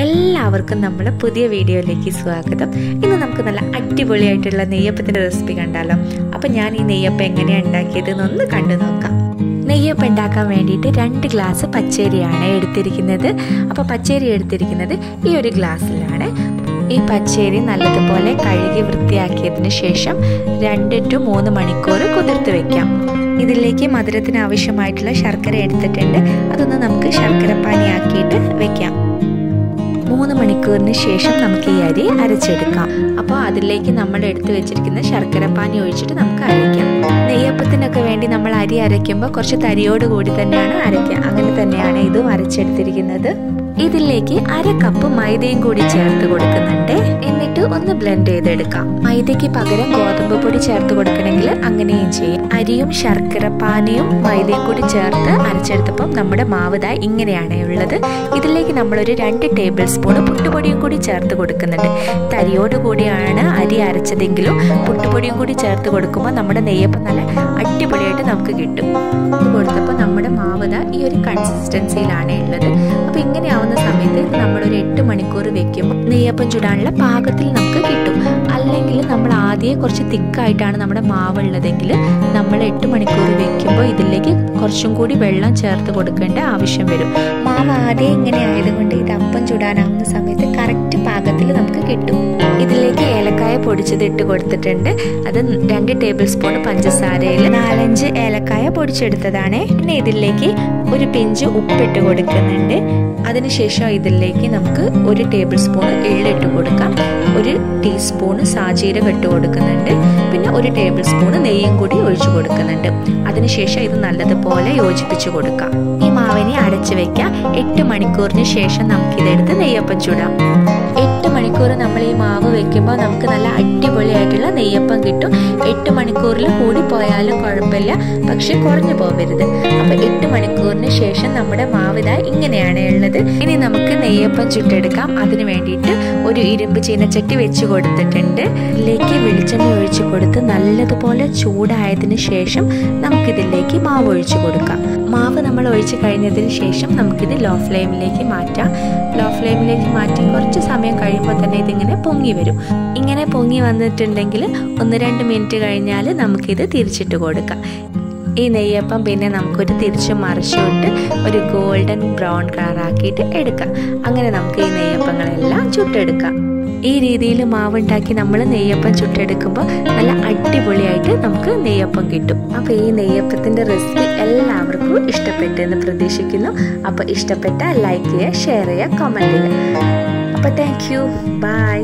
എല്ലാവർക്കും നമ്മുടെ പുതിയ വീഡിയോയിലേക്ക് സ്വാഗതം. ഇന്ന് നമുക്ക് നല്ല അടിപൊളിയായിട്ടുള്ള നെയ്യപ്പത്തിൻ്റെ റെസിപ്പി കണ്ടാലോ. അപ്പോൾ ഞാൻ ഈ നെയ്യപ്പം എങ്ങനെയാണ് ഉണ്ടാക്കിയതെന്നൊന്ന് കണ്ടു നോക്കാം. നെയ്യപ്പം ഉണ്ടാക്കാൻ വേണ്ടിയിട്ട് 2 ഗ്ലാസ് പച്ചരിയാണ് എടുത്തിരിക്കുന്നത്. അപ്പോൾ പച്ചരി എടുത്തിരിക്കുന്നത് ഈ ഒരു ഗ്ലാസ്സിലാണ്. ഈ പച്ചരി നല്ലതുപോലെ കഴുകി വൃത്തിയാക്കിയതിന് ശേഷം 2 to 3 മണിക്കൂർ കുതിർത്ത് വെക്കാം. ഇതിലേക്ക് മധുരത്തിന് ആവശ്യമായിട്ടുള്ള ശർക്കര എടുത്തിട്ടുണ്ട്. അതൊന്ന് നമുക്ക് ശർക്കര പാനിയാക്കിയിട്ട് വെക്കാം. 3 മണിക്കൂറിന് ശേഷം നമുക്ക് ഈ അരി അരച്ചെടുക്കാം. അപ്പോൾ അതിലേക്ക് നമ്മൾ എടുത്തു വെച്ചിരിക്കുന്ന ശർക്കര പാനി ഒഴിച്ചിട്ട് നമുക്ക് അരയ്ക്കാം. നെയ്യപ്പത്തിനൊക്കെ വേണ്ടി നമ്മൾ അരി അരയ്ക്കുമ്പോൾ കുറച്ച് തരിയോട് കൂടി തന്നെയാണ് അരയ്ക്കുക. അങ്ങനെ തന്നെയാണ് ഇതും അരച്ചെടുത്തിരിക്കുന്നത്. ഇതിലേക്ക് 1/2 കപ്പ് മൈദയും കൂടി ചേർത്ത് കൊടുക്കുന്നുണ്ട്. എന്നിട്ട് ഒന്ന് ബ്ലെൻഡ് ചെയ്തെടുക്കാം. മൈദയ്ക്ക് പകരം ഗോതമ്പ് പൊടി ചേർത്ത് കൊടുക്കണമെങ്കിൽ അങ്ങനെയും ചെയ്യും. അരിയും ശർക്കര പാനിയും മൈദയും കൂടി ചേർത്ത് അരച്ചെടുത്തപ്പം നമ്മുടെ മാവ് ദാ ഇങ്ങനെയാണ് ഉള്ളത്. ഇതിലേക്ക് നമ്മളൊരു 2 ടേബിൾ സ്പൂൺ പുട്ടുപൊടിയും കൂടി ചേർത്ത് കൊടുക്കുന്നുണ്ട്. തരിയോട് കൂടിയാണ് അരി അരച്ചതെങ്കിലും പുട്ടുപൊടിയും കൂടി ചേർത്ത് കൊടുക്കുമ്പോൾ നമ്മുടെ നെയ്യപ്പം നല്ല അടിപൊളിയായിട്ട് നമുക്ക് കിട്ടും. ഇത് കൊടുത്തപ്പോൾ നമ്മുടെ മാവ് ദാ ഈ ഒരു കൺസിസ്റ്റൻസിയിലാണ് ഉള്ളത്. അപ്പോൾ ഇങ്ങനെയാവുന്ന സമയത്ത് നമ്മളൊരു 8 മണിക്കൂർ വെക്കുമ്പോൾ നെയ്യപ്പം ചുടാനുള്ള പാകത്തിൽ നമുക്ക് കിട്ടും. അല്ലെങ്കിൽ നമ്മൾ ആദ്യം കുറച്ച് തിക്കായിട്ടാണ് നമ്മുടെ മാവ് ഉള്ളതെങ്കിൽ നമ്മൾ 8 മണിക്കൂർ വെക്കുമ്പോൾ ഇതിലേക്ക് കുറച്ചും കൂടി വെള്ളം ചേർത്ത് കൊടുക്കേണ്ട ആവശ്യം വരും. മാവ് ആദ്യം ഇങ്ങനെ ആയതുകൊണ്ട് ഇത് അപ്പം ചുടാനാവുന്ന സമയത്ത് കറക്റ്റ് പാകത്തിൽ നമുക്ക് കിട്ടും. ഇതിലേക്ക് ഏലക്കായ പൊടിച്ചത് ഇട്ട് കൊടുത്തിട്ടുണ്ട്. അത് 2 ടേബിൾ സ്പൂൺ പഞ്ചസാരയിൽ 4-5 ഏലക്കായ പൊടിച്ചെടുത്തതാണ്. പിന്നെ ഇതിലേക്ക് ഒരു പിഞ്ച് ഉപ്പിട്ട് കൊടുക്കുന്നുണ്ട്. അതിനുശേഷം ഇതിലേക്ക് നമുക്ക് 1 ടേബിൾ സ്പൂൺ എള്ളിട്ട് കൊടുക്കാം. 1 ടീസ്പൂൺ സാജീരകം ഇട്ട് കൊടുക്കുന്നുണ്ട്. പിന്നെ 1 ടേബിൾ സ്പൂൺ നെയ്യും കൂടി ഒഴിച്ചു കൊടുക്കുന്നുണ്ട്. അതിനുശേഷം ഇത് നല്ലതുപോലെ യോജിപ്പിച്ചു കൊടുക്കാം. ഈ മാവിനെ അടച്ചു വെക്കാം. 8 മണിക്കൂറിന് ശേഷം നമുക്കിതെടുത്ത് നെയ്യപ്പം ചുടാം. 8 മണിക്കൂർ നമ്മൾ ഈ മാവ് വെക്കുമ്പോൾ നമുക്ക് നല്ല അടിപൊളിയായിട്ടുള്ള നെയ്യപ്പം കിട്ടും. 8 മണിക്കൂറിൽ കൂടി പോയാലും കുഴപ്പമില്ല, പക്ഷെ കുറഞ്ഞു പോകരുത്. അപ്പോൾ 8 മണിക്കൂറിന് ശേഷം നമ്മുടെ മാവ് ഇതാ ഇങ്ങനെയാണ് ഉള്ളത്. ഇനി നമുക്ക് നെയ്യപ്പം ചുട്ടെടുക്കാം. അതിന് വേണ്ടിയിട്ട് ഒരു ഇരുമ്പ് ചീനച്ചട്ടി വെച്ച് കൊടുത്തിട്ടുണ്ട്. ഇതിലേക്ക് വെളിച്ചെണ്ണ ഒഴിച്ചു കൊടുത്ത് നല്ലതുപോലെ ചൂടായതിന് ശേഷം നമുക്കിതിലേക്ക് മാവ് ഒഴിച്ചു കൊടുക്കാം. മാവ് നമ്മൾ ഒഴിച്ച് കഴിഞ്ഞതിന് ശേഷം നമുക്കിത് ലോ ഫ്ലെയിമിലേക്ക് മാറ്റാം. ലോ ഫ്ലെയിമിലേക്ക് മാറ്റി കുറച്ച് സമയം കഴിയുമ്പോൾ തന്നെ ഇതിങ്ങനെ പൊങ്ങി വരും. ഇങ്ങനെ പൊങ്ങി വന്നിട്ടുണ്ടെങ്കിൽ 1-2 മിനിറ്റ് കഴിഞ്ഞാൽ നമുക്കിത് തിരിച്ചിട്ട് കൊടുക്കാം. ഈ നെയ്യപ്പം പിന്നെ നമുക്കൊരു തിരിച്ചും മറിച്ചും ഇട്ട് ഒരു ഗോൾഡൻ ബ്രൗൺ കളറാക്കിയിട്ട് എടുക്കാം. അങ്ങനെ നമുക്ക് ഈ നെയ്യപ്പങ്ങളെല്ലാം ചുട്ടെടുക്കാം. ഈ രീതിയിൽ മാവുണ്ടാക്കി നമ്മൾ നെയ്യപ്പം ചുട്ടെടുക്കുമ്പോൾ നല്ല അടിപൊളിയായിട്ട് നമുക്ക് നെയ്യപ്പം കിട്ടും. അപ്പോൾ ഈ നെയ്യപ്പത്തിൻ്റെ റെസിപ്പി എല്ലാവർക്കും ഇഷ്ടപ്പെട്ടെന്ന് പ്രതീക്ഷിക്കുന്നു. അപ്പോൾ ഇഷ്ടപ്പെട്ടാൽ ലൈക്ക് ചെയ്യുക, ഷെയർ ചെയ്യുക, കമൻറ്റ് ചെയ്യുക. അപ്പോൾ താങ്ക് യു, ബൈ.